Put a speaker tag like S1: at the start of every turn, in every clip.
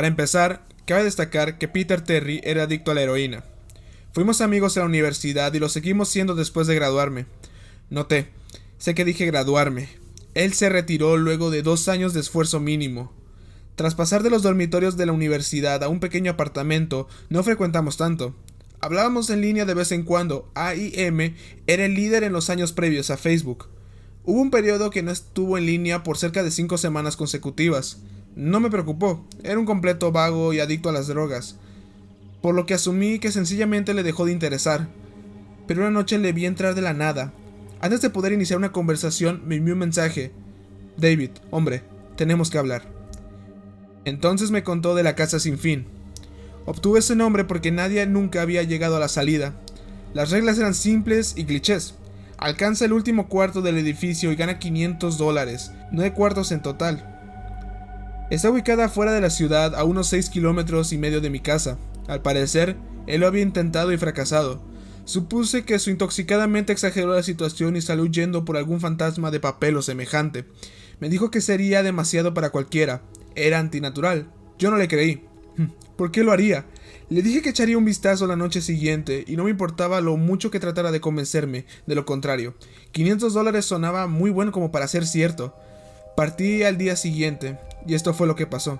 S1: Para empezar, cabe destacar que Peter Terry era adicto a la heroína. Fuimos amigos en la universidad y lo seguimos siendo después de graduarme. Noté, sé que dije graduarme. Él se retiró luego de 2 años de esfuerzo mínimo. Tras pasar de los dormitorios de la universidad a un pequeño apartamento, no frecuentamos tanto. Hablábamos en línea de vez en cuando. AIM era el líder en los años previos a Facebook. Hubo un periodo que no estuvo en línea por cerca de 5 semanas consecutivas. No me preocupó, era un completo vago y adicto a las drogas, por lo que asumí que sencillamente le dejó de interesar. Pero una noche le vi entrar de la nada. Antes de poder iniciar una conversación, me envió un mensaje. David, hombre, tenemos que hablar. Entonces me contó de la casa sin fin. Obtuve ese nombre porque nadie nunca había llegado a la salida. Las reglas eran simples y clichés. Alcanza el último cuarto del edificio y gana $500, 9 cuartos en total. Está ubicada fuera de la ciudad a unos 6,5 kilómetros de mi casa. Al parecer, él lo había intentado y fracasado. Supuse que su intoxicadamente exageró la situación y salió huyendo por algún fantasma de papel o semejante. Me dijo que sería demasiado para cualquiera. Era antinatural. Yo no le creí. ¿Por qué lo haría? Le dije que echaría un vistazo la noche siguiente y no me importaba lo mucho que tratara de convencerme de lo contrario. $500 sonaba muy bueno como para ser cierto. Partí al día siguiente y esto fue lo que pasó.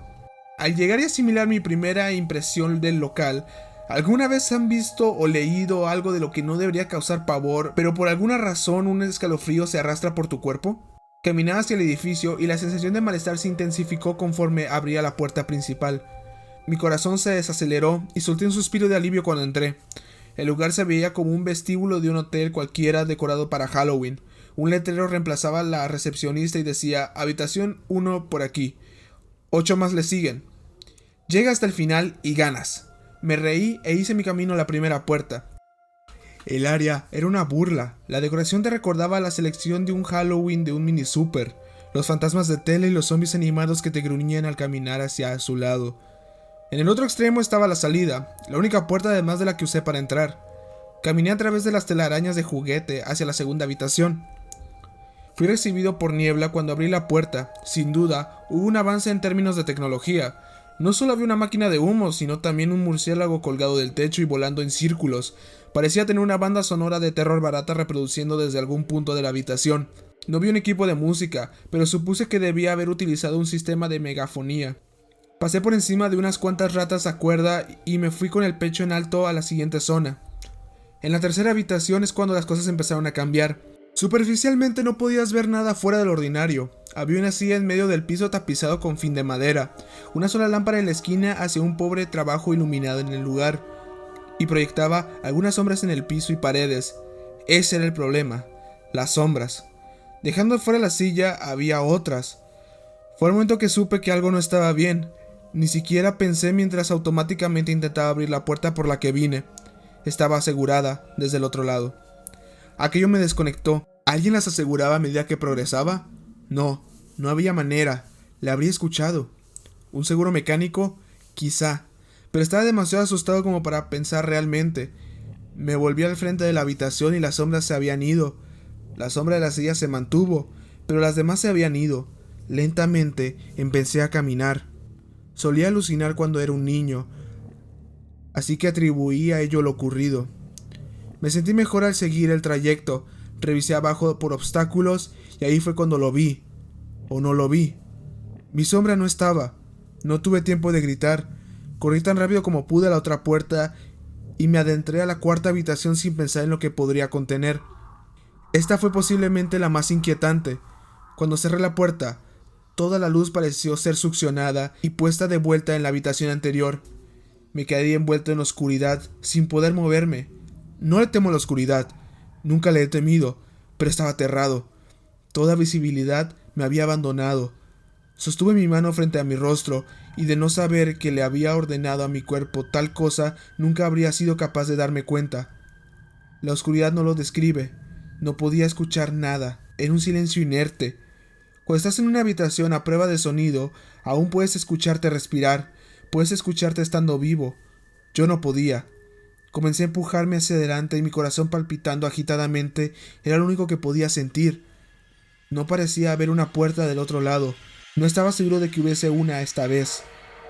S1: Al llegar y asimilar mi primera impresión del local, ¿alguna vez han visto o leído algo de lo que no debería causar pavor, pero por alguna razón un escalofrío se arrastra por tu cuerpo? Caminé hacia el edificio y la sensación de malestar se intensificó conforme abría la puerta principal. Mi corazón se desaceleró y solté un suspiro de alivio cuando entré. El lugar se veía como un vestíbulo de un hotel cualquiera decorado para Halloween. Un letrero reemplazaba a la recepcionista y decía: habitación 1 por aquí. 8 más le siguen. Llega hasta el final y ganas. Me reí e hice mi camino a la primera puerta. El área era una burla. La decoración te recordaba la selección de un Halloween de un mini super. Los fantasmas de tela y los zombies animados que te gruñían al caminar hacia su lado. En el otro extremo estaba la salida, la única puerta además de la que usé para entrar. Caminé a través de las telarañas de juguete hacia la segunda habitación. Fui recibido por niebla cuando abrí la puerta. Sin duda, hubo un avance en términos de tecnología. No solo había una máquina de humo, sino también un murciélago colgado del techo y volando en círculos. Parecía tener una banda sonora de terror barata reproduciendo desde algún punto de la habitación. No vi un equipo de música, pero supuse que debía haber utilizado un sistema de megafonía. Pasé por encima de unas cuantas ratas a cuerda y me fui con el pecho en alto a la siguiente zona. En la tercera habitación es cuando las cosas empezaron a cambiar. Superficialmente no podías ver nada fuera del ordinario. Había una silla en medio del piso tapizado con fin de madera, una sola lámpara en la esquina hacia un pobre trabajo iluminado en el lugar, y proyectaba algunas sombras en el piso y paredes. Ese era el problema, las sombras. Dejando fuera la silla había otras. Fue el momento que supe que algo no estaba bien. Ni siquiera pensé mientras automáticamente intentaba abrir la puerta por la que vine. Estaba asegurada desde el otro lado. Aquello me desconectó. ¿Alguien las aseguraba a medida que progresaba? No, no había manera. Le habría escuchado. ¿Un seguro mecánico? Quizá. Pero estaba demasiado asustado como para pensar realmente. Me volví al frente de la habitación y las sombras se habían ido. La sombra de la silla se mantuvo, pero las demás se habían ido. Lentamente empecé a caminar. Solía alucinar cuando era un niño, así que atribuí a ello lo ocurrido. Me sentí mejor al seguir el trayecto. Revisé abajo por obstáculos y ahí fue cuando lo vi. O no lo vi. Mi sombra no estaba. No tuve tiempo de gritar. Corrí tan rápido como pude a la otra puerta y me adentré a la cuarta habitación sin pensar en lo que podría contener. Esta fue posiblemente la más inquietante. Cuando cerré la puerta, toda la luz pareció ser succionada y puesta de vuelta en la habitación anterior. Me quedé envuelto en la oscuridad, sin poder moverme. No le temo a la oscuridad, nunca le he temido, pero estaba aterrado. Toda visibilidad me había abandonado. Sostuve mi mano frente a mi rostro, y de no saber que le había ordenado a mi cuerpo tal cosa, nunca habría sido capaz de darme cuenta. La oscuridad no lo describe. No podía escuchar nada, era un silencio inerte. Cuando estás en una habitación a prueba de sonido, aún puedes escucharte respirar, puedes escucharte estando vivo. Yo no podía. Comencé a empujarme hacia adelante y mi corazón palpitando agitadamente era lo único que podía sentir. No parecía haber una puerta del otro lado. No estaba seguro de que hubiese una esta vez.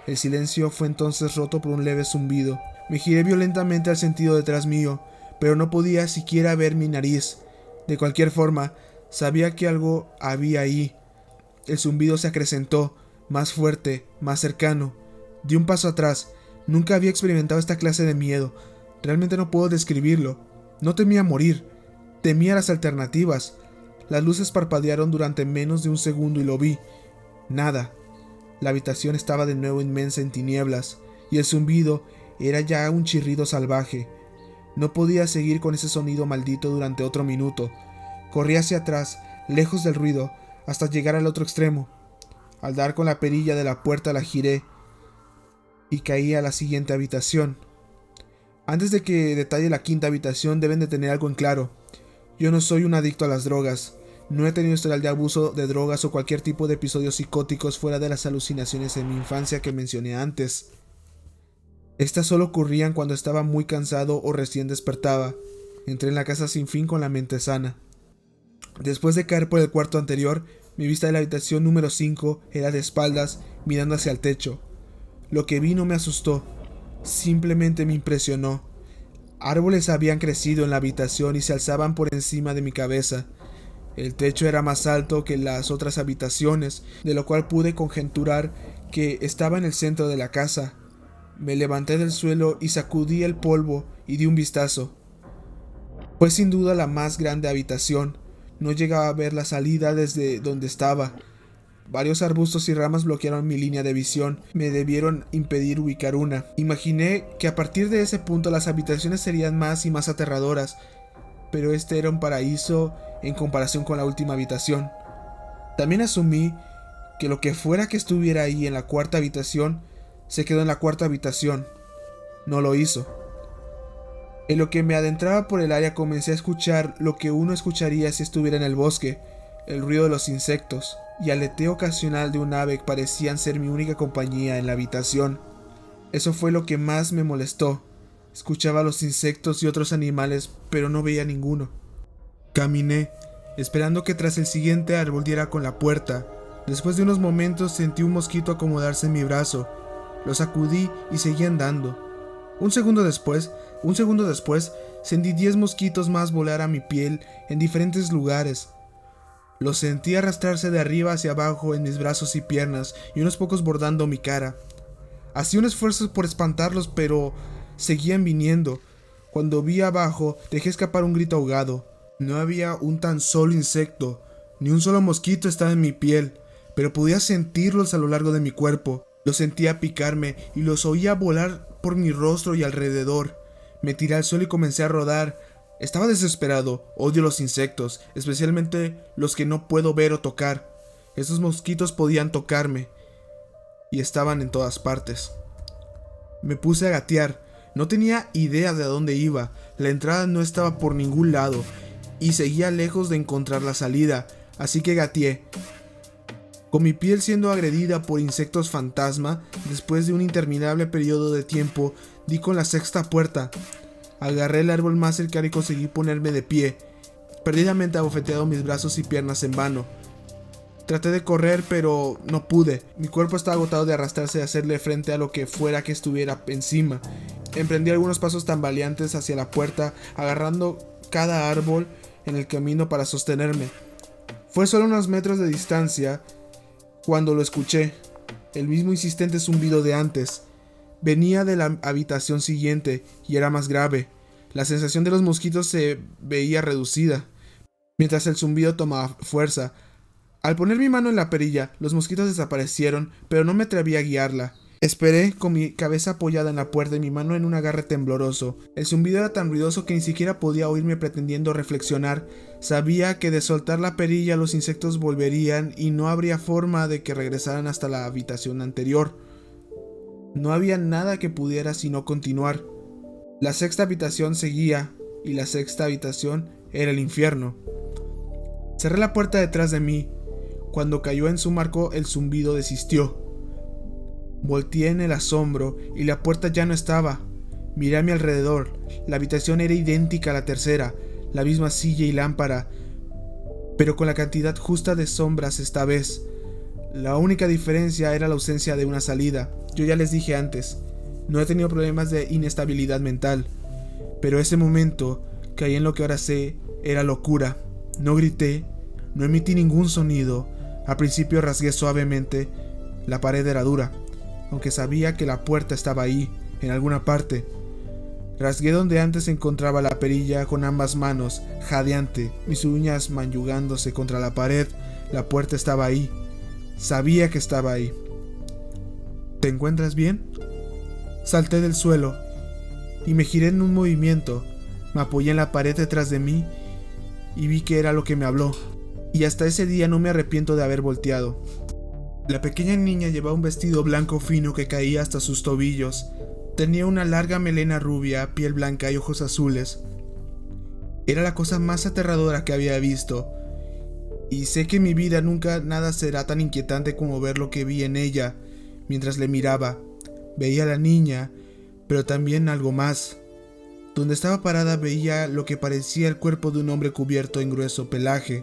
S1: El silencio fue entonces roto por un leve zumbido. Me giré violentamente al sentido detrás mío, pero no podía siquiera ver mi nariz. De cualquier forma, sabía que algo había ahí. El zumbido se acrecentó, más fuerte, más cercano. Di un paso atrás. Nunca había experimentado esta clase de miedo. Realmente no puedo describirlo. No temía morir. Temía las alternativas. Las luces parpadearon durante menos de un segundo y lo vi. Nada. La habitación estaba de nuevo inmensa en tinieblas, y el zumbido era ya un chirrido salvaje. No podía seguir con ese sonido maldito durante otro minuto. Corrí hacia atrás, lejos del ruido, hasta llegar al otro extremo. Al dar con la perilla de la puerta la giré y caí a la siguiente habitación. Antes de que detalle la quinta habitación, deben de tener algo en claro. Yo no soy un adicto a las drogas. No he tenido historial de abuso de drogas o cualquier tipo de episodios psicóticos fuera de las alucinaciones en mi infancia que mencioné antes. Estas solo ocurrían cuando estaba muy cansado o recién despertaba. Entré en la casa sin fin con la mente sana. Después de caer por el cuarto anterior, mi vista de la habitación número 5 era de espaldas, mirando hacia el techo. Lo que vi no me asustó, simplemente me impresionó. Árboles habían crecido en la habitación y se alzaban por encima de mi cabeza. El techo era más alto que las otras habitaciones, de lo cual pude conjeturar que estaba en el centro de la casa. Me levanté del suelo y sacudí el polvo y di un vistazo. Fue sin duda la más grande habitación. No llegaba a ver la salida desde donde estaba. Varios arbustos y ramas bloquearon mi línea de visión. Me debieron impedir ubicar una. Imaginé que a partir de ese punto las habitaciones serían más y más aterradoras, pero este era un paraíso en comparación con la última habitación. También asumí que lo que fuera que estuviera ahí en la cuarta habitación, se quedó en la cuarta habitación. No lo hizo. En lo que me adentraba por el área comencé a escuchar lo que uno escucharía si estuviera en el bosque, el ruido de los insectos y aleteo ocasional de un ave que parecían ser mi única compañía en la habitación. Eso fue lo que más me molestó. Escuchaba los insectos y otros animales, pero no veía ninguno. Caminé, esperando que tras el siguiente árbol diera con la puerta. Después de unos momentos sentí un mosquito acomodarse en mi brazo. Lo sacudí y seguí andando. Un segundo después, sentí 10 mosquitos más volar a mi piel en diferentes lugares. Los sentí arrastrarse de arriba hacia abajo en mis brazos y piernas, y unos pocos bordando mi cara. Hacía un esfuerzo por espantarlos, pero seguían viniendo. Cuando vi abajo, dejé escapar un grito ahogado. No había un tan solo insecto, ni un solo mosquito estaba en mi piel, pero podía sentirlos a lo largo de mi cuerpo. Los sentía picarme y los oía volar por mi rostro y alrededor. Me tiré al suelo y comencé a rodar. Estaba desesperado. Odio los insectos, especialmente los que no puedo ver o tocar. Esos mosquitos podían tocarme y estaban en todas partes. Me puse a gatear. No tenía idea de a dónde iba. La entrada no estaba por ningún lado y seguía lejos de encontrar la salida, así que gateé. Con mi piel siendo agredida por insectos fantasma, después de un interminable periodo de tiempo, di con la sexta puerta. Agarré el árbol más cercano y conseguí ponerme de pie, perdidamente abofeteado mis brazos y piernas en vano. Traté de correr, pero no pude. Mi cuerpo estaba agotado de arrastrarse y hacerle frente a lo que fuera que estuviera encima. Emprendí algunos pasos tambaleantes hacia la puerta, agarrando cada árbol en el camino para sostenerme. Fue solo unos metros de distancia cuando lo escuché, el mismo insistente zumbido de antes. Venía de la habitación siguiente y era más grave. La sensación de los mosquitos se veía reducida, mientras el zumbido tomaba fuerza. Al poner mi mano en la perilla, los mosquitos desaparecieron, pero no me atreví a guiarla. Esperé con mi cabeza apoyada en la puerta y mi mano en un agarre tembloroso. El zumbido era tan ruidoso que ni siquiera podía oírme pretendiendo reflexionar. Sabía que de soltar la perilla los insectos volverían y no habría forma de que regresaran hasta la habitación anterior. No había nada que pudiera sino continuar. La sexta habitación seguía, y la sexta habitación era el infierno. Cerré la puerta detrás de mí. Cuando cayó en su marco, el zumbido desistió. Volteé en el asombro y la puerta ya no estaba. Miré a mi alrededor. La habitación era idéntica a la tercera, la misma silla y lámpara, pero con la cantidad justa de sombras esta vez. La única diferencia era la ausencia de una salida. Yo ya les dije antes, no he tenido problemas de inestabilidad mental, pero ese momento caí en lo que ahora sé era locura. No grité, no emití ningún sonido. Al principio rasgué suavemente. La pared era dura, aunque sabía que la puerta estaba ahí, en alguna parte. Rasgué donde antes se encontraba la perilla con ambas manos, jadeante, mis uñas mayugándose contra la pared. La puerta estaba ahí. Sabía que estaba ahí. ¿Te encuentras bien? Salté del suelo y me giré en un movimiento. Me apoyé en la pared detrás de mí y vi que era lo que me habló. Y hasta ese día no me arrepiento de haber volteado. La pequeña niña llevaba un vestido blanco fino que caía hasta sus tobillos. Tenía una larga melena rubia, piel blanca y ojos azules. Era la cosa más aterradora que había visto. Y sé que en mi vida nunca nada será tan inquietante como ver lo que vi en ella mientras le miraba. Veía a la niña, pero también algo más. Donde estaba parada veía lo que parecía el cuerpo de un hombre cubierto en grueso pelaje,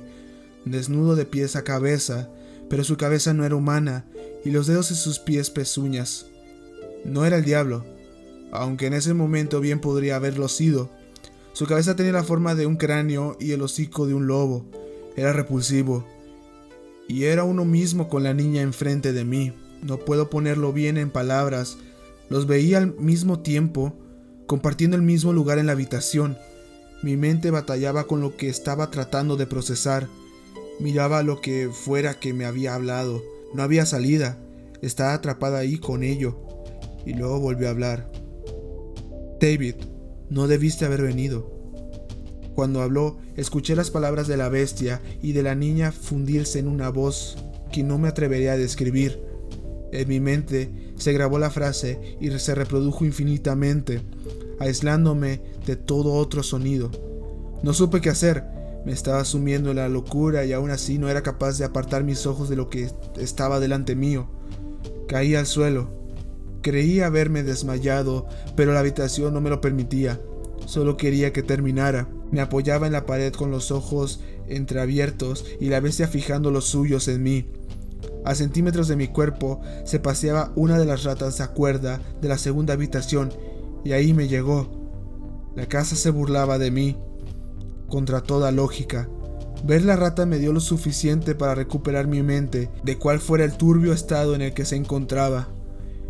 S1: desnudo de pies a cabeza, pero su cabeza no era humana y los dedos de sus pies pezuñas. No era el diablo, aunque en ese momento bien podría haberlo sido. Su cabeza tenía la forma de un cráneo y el hocico de un lobo. Era repulsivo. Y era uno mismo con la niña enfrente de mí. No puedo ponerlo bien en palabras. Los veía al mismo tiempo, compartiendo el mismo lugar en la habitación. Mi mente batallaba con lo que estaba tratando de procesar. Miraba lo que fuera que me había hablado. No había salida. Estaba atrapada ahí con ello. Y luego volvió a hablar. David, no debiste haber venido. Cuando habló, escuché las palabras de la bestia y de la niña fundirse en una voz que no me atrevería a describir. En mi mente se grabó la frase y se reprodujo infinitamente, aislándome de todo otro sonido. No supe qué hacer. Me estaba sumiendo en la locura y aún así no era capaz de apartar mis ojos de lo que estaba delante mío. Caí al suelo. Creí haberme desmayado, pero la habitación no me lo permitía. Solo quería que terminara. Me apoyaba en la pared con los ojos entreabiertos y la bestia fijando los suyos en mí. A centímetros de mi cuerpo se paseaba una de las ratas a cuerda de la segunda habitación y ahí me llegó. La casa se burlaba de mí, contra toda lógica. Ver la rata me dio lo suficiente para recuperar mi mente de cuál fuera el turbio estado en el que se encontraba.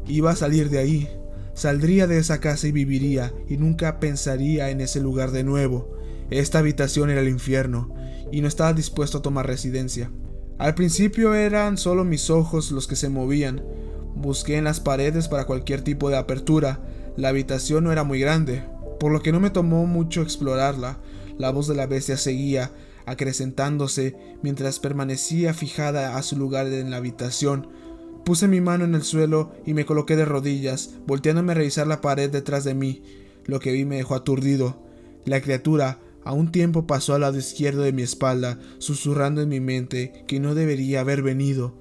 S1: Iba a salir de ahí. Saldría de esa casa y viviría, y nunca pensaría en ese lugar de nuevo. Esta habitación era el infierno, y no estaba dispuesto a tomar residencia. Al principio eran solo mis ojos los que se movían. Busqué en las paredes para cualquier tipo de apertura. La habitación no era muy grande, por lo que no me tomó mucho explorarla. La voz de la bestia seguía acrecentándose mientras permanecía fijada a su lugar en la habitación. Puse mi mano en el suelo y me coloqué de rodillas, volteándome a revisar la pared detrás de mí. Lo que vi me dejó aturdido. La criatura a un tiempo pasó al lado izquierdo de mi espalda, susurrando en mi mente que no debería haber venido.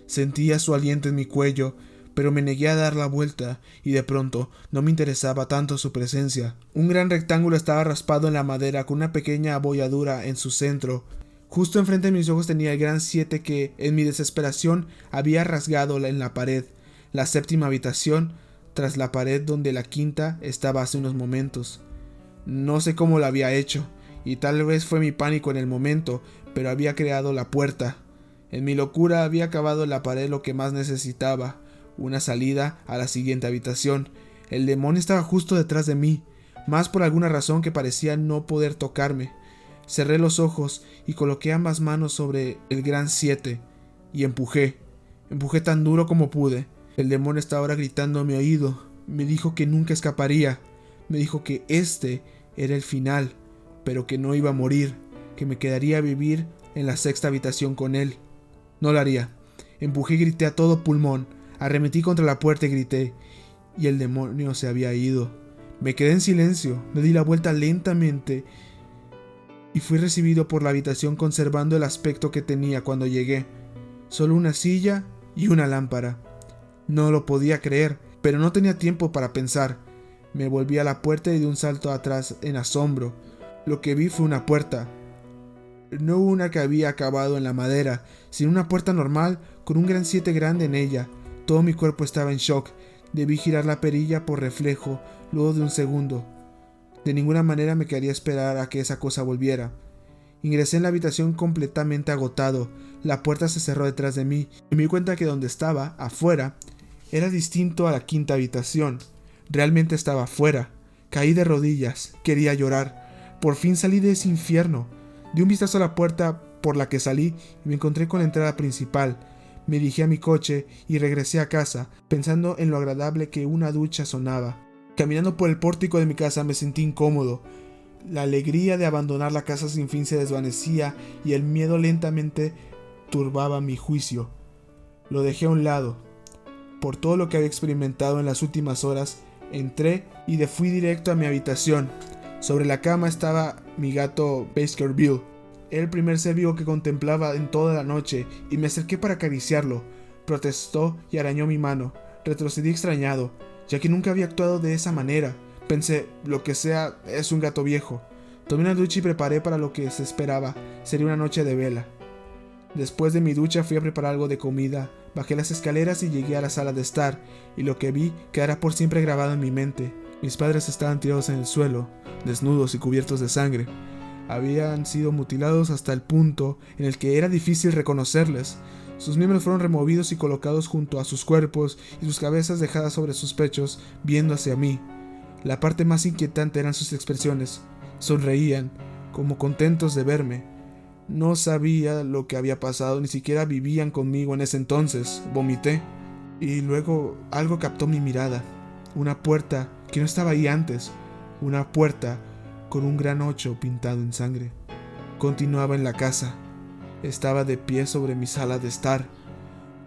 S1: Sentía su aliento en mi cuello, pero me negué a dar la vuelta, y de pronto no me interesaba tanto su presencia. Un gran rectángulo estaba raspado en la madera con una pequeña abolladura en su centro. Justo enfrente de mis ojos tenía el gran 7 que, en mi desesperación, había rasgado en la pared, la séptima habitación, tras la pared donde la quinta estaba hace unos momentos. No sé cómo lo había hecho, y tal vez fue mi pánico en el momento, pero había creado la puerta. En mi locura había cavado en la pared lo que más necesitaba, una salida a la siguiente habitación. El demonio estaba justo detrás de mí, más por alguna razón que parecía no poder tocarme. Cerré los ojos y coloqué ambas manos sobre el gran 7 y empujé tan duro como pude. El demonio estaba ahora gritando a mi oído. Me dijo que nunca escaparía. Me dijo que este era el final, pero que no iba a morir, que me quedaría a vivir en la sexta habitación con él. No lo haría. Empujé y grité a todo pulmón. Arremetí contra la puerta y grité, y el demonio se había ido. Me quedé en silencio, me di la vuelta lentamente y fui recibido por la habitación conservando el aspecto que tenía cuando llegué. Solo una silla y una lámpara. No lo podía creer, pero no tenía tiempo para pensar. Me volví a la puerta y di un salto atrás en asombro. Lo que vi fue una puerta. No una que había acabado en la madera, sino una puerta normal con un gran 7 grande en ella. Todo mi cuerpo estaba en shock. Debí girar la perilla por reflejo luego de un segundo. De ninguna manera me quedaría esperar a que esa cosa volviera. Ingresé en la habitación completamente agotado. La puerta se cerró detrás de mí y me di cuenta que donde estaba, afuera, era distinto a la quinta habitación. Realmente estaba afuera. Caí de rodillas. Quería llorar. Por fin salí de ese infierno. Di un vistazo a la puerta por la que salí y me encontré con la entrada principal. Me dirigí a mi coche y regresé a casa, pensando en lo agradable que una ducha sonaba. Caminando por el pórtico de mi casa me sentí incómodo. La alegría de abandonar la casa sin fin se desvanecía y el miedo lentamente turbaba mi juicio. Lo dejé a un lado. Por todo lo que había experimentado en las últimas horas, entré y fui directo a mi habitación. Sobre la cama estaba mi gato Baskerville. Era el primer ser vivo que contemplaba en toda la noche y me acerqué para acariciarlo. Protestó y arañó mi mano. Retrocedí extrañado, ya que nunca había actuado de esa manera. Pensé, lo que sea, es un gato viejo. Tomé una ducha y preparé para lo que se esperaba. Sería una noche de vela. Después de mi ducha fui a preparar algo de comida. Bajé las escaleras y llegué a la sala de estar, y lo que vi quedará por siempre grabado en mi mente. Mis padres estaban tirados en el suelo, desnudos y cubiertos de sangre. Habían sido mutilados hasta el punto en el que era difícil reconocerles. Sus miembros fueron removidos y colocados junto a sus cuerpos y sus cabezas dejadas sobre sus pechos, viendo hacia mí. La parte más inquietante eran sus expresiones. Sonreían, como contentos de verme. No sabía lo que había pasado, ni siquiera vivían conmigo en ese entonces. Vomité. Y luego algo captó mi mirada. Una puerta que no estaba ahí antes. Una puerta con un gran 8 pintado en sangre. Continuaba en la casa. Estaba de pie sobre mi sala de estar.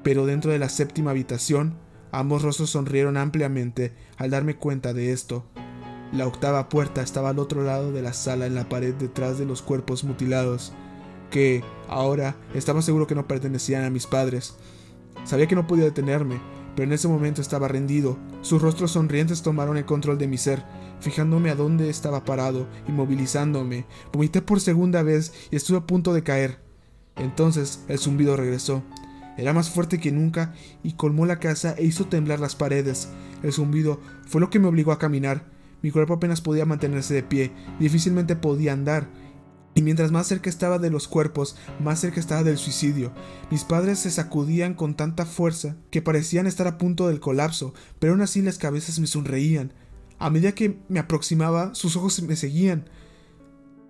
S1: Pero dentro de la séptima habitación, ambos rostros sonrieron ampliamente al darme cuenta de esto. La octava puerta estaba al otro lado de la sala, en la pared detrás de los cuerpos mutilados, que ahora estaba seguro que no pertenecían a mis padres. Sabía que no podía detenerme, pero en ese momento estaba rendido. Sus rostros sonrientes tomaron el control de mi ser, fijándome a dónde estaba parado, inmovilizándome. Vomité por segunda vez y estuve a punto de caer. Entonces el zumbido regresó. Era más fuerte que nunca y colmó la casa e hizo temblar las paredes. El zumbido fue lo que me obligó a caminar. Mi cuerpo apenas podía mantenerse de pie, difícilmente podía andar. Y mientras más cerca estaba de los cuerpos, más cerca estaba del suicidio. Mis padres se sacudían con tanta fuerza que parecían estar a punto del colapso, pero aún así las cabezas me sonreían. A medida que me aproximaba, sus ojos me seguían.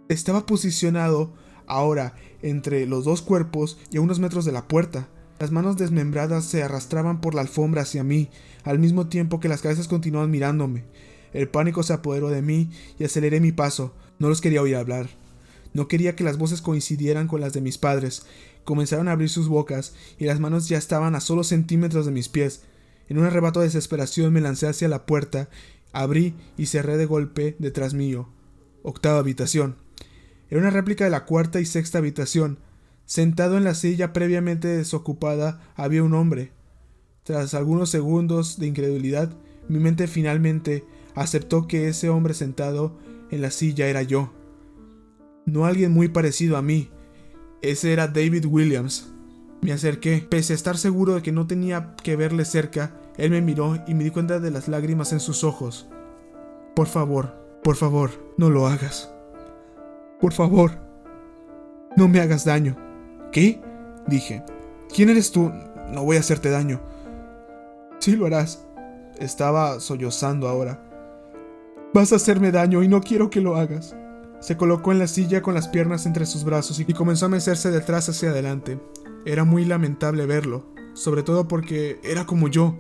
S1: Estaba posicionado ahora entre los dos cuerpos y a unos metros de la puerta. Las manos desmembradas se arrastraban por la alfombra hacia mí, al mismo tiempo que las cabezas continuaban mirándome. El pánico se apoderó de mí y aceleré mi paso. No los quería oír hablar. No quería que las voces coincidieran con las de mis padres. Comenzaron a abrir sus bocas y las manos ya estaban a solo centímetros de mis pies. En un arrebato de desesperación me lancé hacia la puerta, abrí y cerré de golpe detrás mío. Octava habitación. Era una réplica de la cuarta y sexta habitación. Sentado en la silla previamente desocupada había un hombre. Tras algunos segundos de incredulidad, mi mente finalmente aceptó que ese hombre sentado en la silla era yo. No alguien muy parecido a mí. Ese era David Williams. Me acerqué. Pese a estar seguro de que no tenía que verle cerca, él me miró y me di cuenta de las lágrimas en sus ojos. Por favor, no lo hagas. Por favor, no me hagas daño. ¿Qué? Dije. ¿Quién eres tú? No voy a hacerte daño. Sí lo harás. Estaba sollozando ahora. Vas a hacerme daño y no quiero que lo hagas. Se colocó en la silla con las piernas entre sus brazos y comenzó a mecerse de atrás hacia adelante. Era muy lamentable verlo, sobre todo porque era como yo,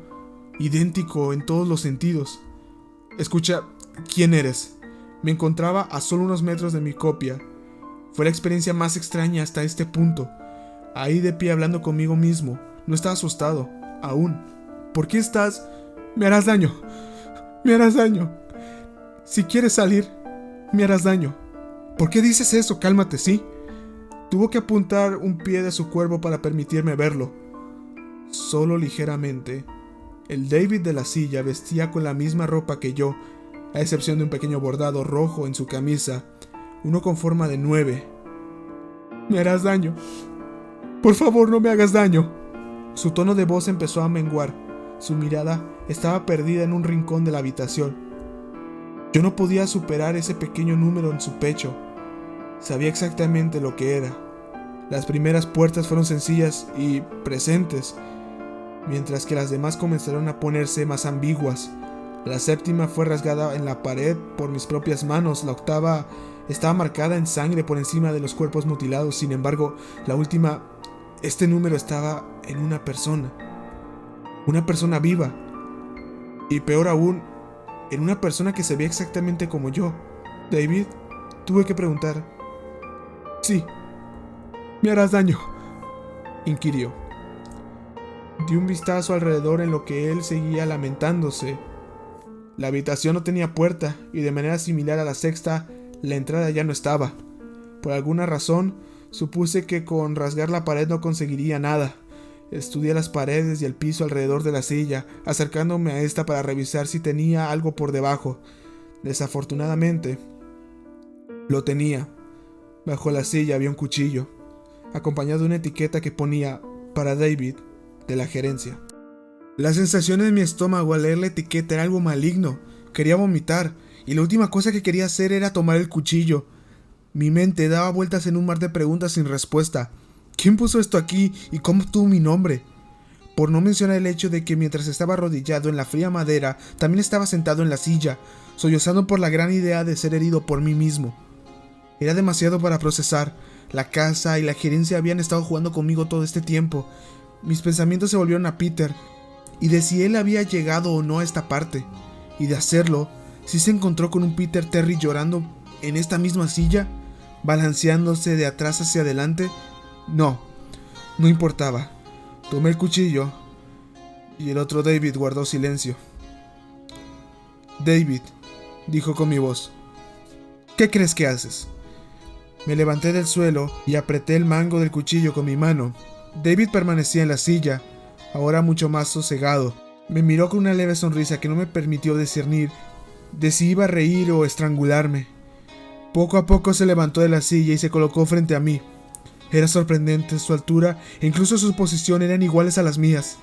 S1: idéntico en todos los sentidos. Escucha, ¿quién eres? Me encontraba a solo unos metros de mi copia. Fue la experiencia más extraña hasta este punto. Ahí de pie hablando conmigo mismo. No estaba asustado, aún. ¿Por qué estás? Me harás daño. Me harás daño. Si quieres salir, me harás daño. ¿Por qué dices eso? Cálmate, ¿sí? Tuvo que apuntar un pie de su cuerpo para permitirme verlo. Solo ligeramente. El David de la silla vestía con la misma ropa que yo, a excepción de un pequeño bordado rojo en su camisa, uno con forma de 9. Me harás daño. Por favor, no me hagas daño. Su tono de voz empezó a menguar. Su mirada estaba perdida en un rincón de la habitación. Yo no podía superar ese pequeño número en su pecho. Sabía exactamente lo que era. Las primeras puertas fueron sencillas y presentes, mientras que las demás comenzaron a ponerse más ambiguas. La séptima fue rasgada en la pared por mis propias manos. La octava estaba marcada en sangre por encima de los cuerpos mutilados. Sin embargo, la última, este número estaba en una persona viva. Y peor aún, en una persona que se veía exactamente como yo. David, tuve que preguntar. Sí, me harás daño, inquirió. Di un vistazo alrededor en lo que él seguía lamentándose. La habitación no tenía puerta y de manera similar a la sexta, la entrada ya no estaba. Por alguna razón, supuse que con rasgar la pared no conseguiría nada. Estudié las paredes y el piso alrededor de la silla, acercándome a esta para revisar si tenía algo por debajo. Desafortunadamente, lo tenía. Bajo la silla había un cuchillo, acompañado de una etiqueta que ponía "para David", de la gerencia. La sensación en mi estómago al leer la etiqueta era algo maligno. Quería vomitar, y la última cosa que quería hacer era tomar el cuchillo. Mi mente daba vueltas en un mar de preguntas sin respuesta. ¿Quién puso esto aquí y cómo obtuvo mi nombre? Por no mencionar el hecho de que mientras estaba arrodillado en la fría madera, también estaba sentado en la silla, sollozando por la gran idea de ser herido por mí mismo. Era demasiado para procesar. La casa y la gerencia habían estado jugando conmigo todo este tiempo. Mis pensamientos se volvieron a Peter, y de si él había llegado o no a esta parte. Y de hacerlo, si se encontró con un Peter Terry llorando en esta misma silla, balanceándose de atrás hacia adelante. No importaba. Tomé el cuchillo y el otro David guardó silencio. David, dijo con mi voz, ¿qué crees que haces? Me levanté del suelo y apreté el mango del cuchillo con mi mano. David permanecía en la silla, ahora mucho más sosegado. Me miró con una leve sonrisa que no me permitió discernir de si iba a reír o estrangularme. Poco a poco se levantó de la silla y se colocó frente a mí. Era sorprendente, su altura e incluso su posición eran iguales a las mías.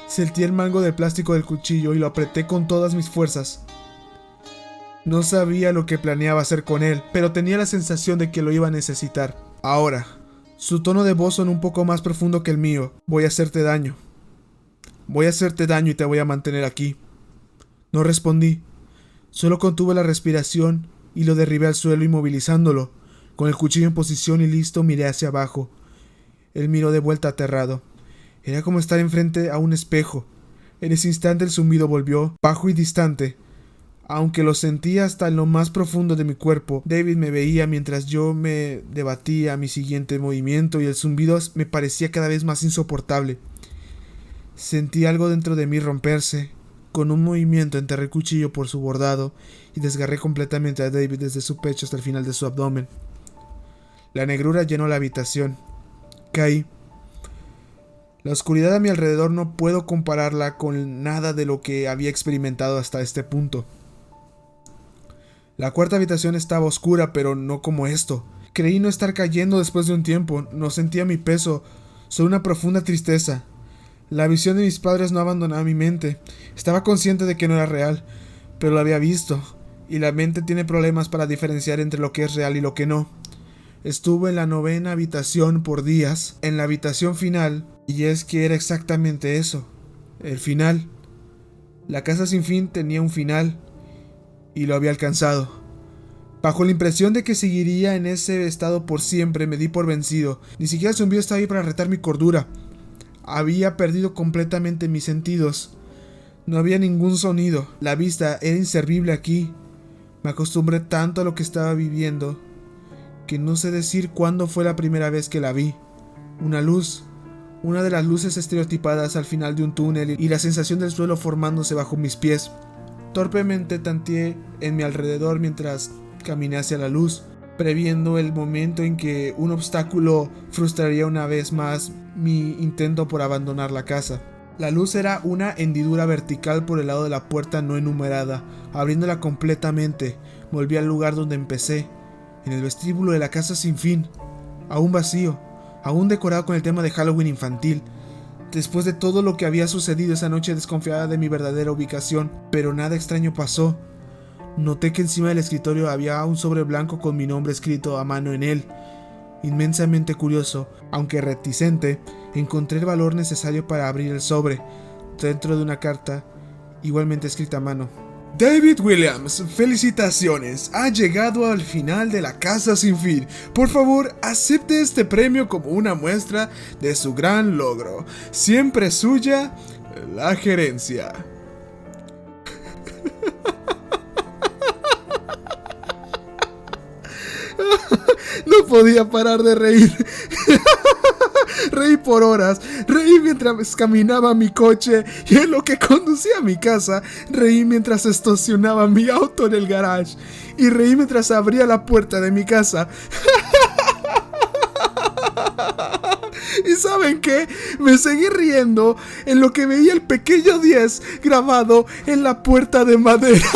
S1: Sentí el mango de plástico del cuchillo y lo apreté con todas mis fuerzas. No sabía lo que planeaba hacer con él, pero tenía la sensación de que lo iba a necesitar. Ahora, su tono de voz sonó un poco más profundo que el mío. Voy a hacerte daño. Voy a hacerte daño y te voy a mantener aquí. No respondí. Solo contuve la respiración y lo derribé al suelo inmovilizándolo. Con el cuchillo en posición y listo, miré hacia abajo. Él miró de vuelta aterrado. Era como estar enfrente a un espejo. En ese instante el zumbido volvió, bajo y distante. Aunque lo sentía hasta en lo más profundo de mi cuerpo, David me veía mientras yo me debatía a mi siguiente movimiento y el zumbido me parecía cada vez más insoportable. Sentí algo dentro de mí romperse. Con un movimiento enterré el cuchillo por su bordado y desgarré completamente a David desde su pecho hasta el final de su abdomen. La negrura llenó la habitación. Caí. La oscuridad a mi alrededor no puedo compararla con nada de lo que había experimentado hasta este punto. La cuarta habitación estaba oscura, pero no como esto. Creí no estar cayendo después de un tiempo. No sentía mi peso, solo una profunda tristeza. La visión de mis padres no abandonaba mi mente. Estaba consciente de que no era real, pero lo había visto, y la mente tiene problemas para diferenciar entre lo que es real y lo que no. Estuve en la 9ª habitación por días, en la habitación final, y es que era exactamente eso, el final. La casa sin fin tenía un final, y lo había alcanzado. Bajo la impresión de que seguiría en ese estado por siempre, me di por vencido. Ni siquiera el zumbido estaba ahí para retar mi cordura. Había perdido completamente mis sentidos. No había ningún sonido. La vista era inservible aquí. Me acostumbré tanto a lo que estaba viviendo que no sé decir cuándo fue la primera vez que la vi. Una luz, una de las luces estereotipadas al final de un túnel y la sensación del suelo formándose bajo mis pies. Torpemente tanteé en mi alrededor mientras caminé hacia la luz, previendo el momento en que un obstáculo frustraría una vez más mi intento por abandonar la casa. La luz era una hendidura vertical por el lado de la puerta no enumerada. Abriéndola completamente, volví al lugar donde empecé, en el vestíbulo de la casa sin fin, aún vacío, aún decorado con el tema de Halloween infantil. Después de todo lo que había sucedido esa noche desconfiaba de mi verdadera ubicación, pero nada extraño pasó. Noté que encima del escritorio había un sobre blanco con mi nombre escrito a mano en él. Inmensamente curioso, aunque reticente, encontré el valor necesario para abrir el sobre, dentro de una carta, igualmente escrita a mano. David Williams, felicitaciones, ha llegado al final de La Casa Sin Fin. Por favor, acepte este premio como una muestra de su gran logro. Siempre suya, la gerencia. No podía parar de reír. Reí por horas, reí mientras caminaba a mi coche y en lo que conducía a mi casa, reí mientras estacionaba mi auto en el garage y reí mientras abría la puerta de mi casa. ¿Y saben qué? Me seguí riendo en lo que veía el pequeño 10 grabado en la puerta de madera.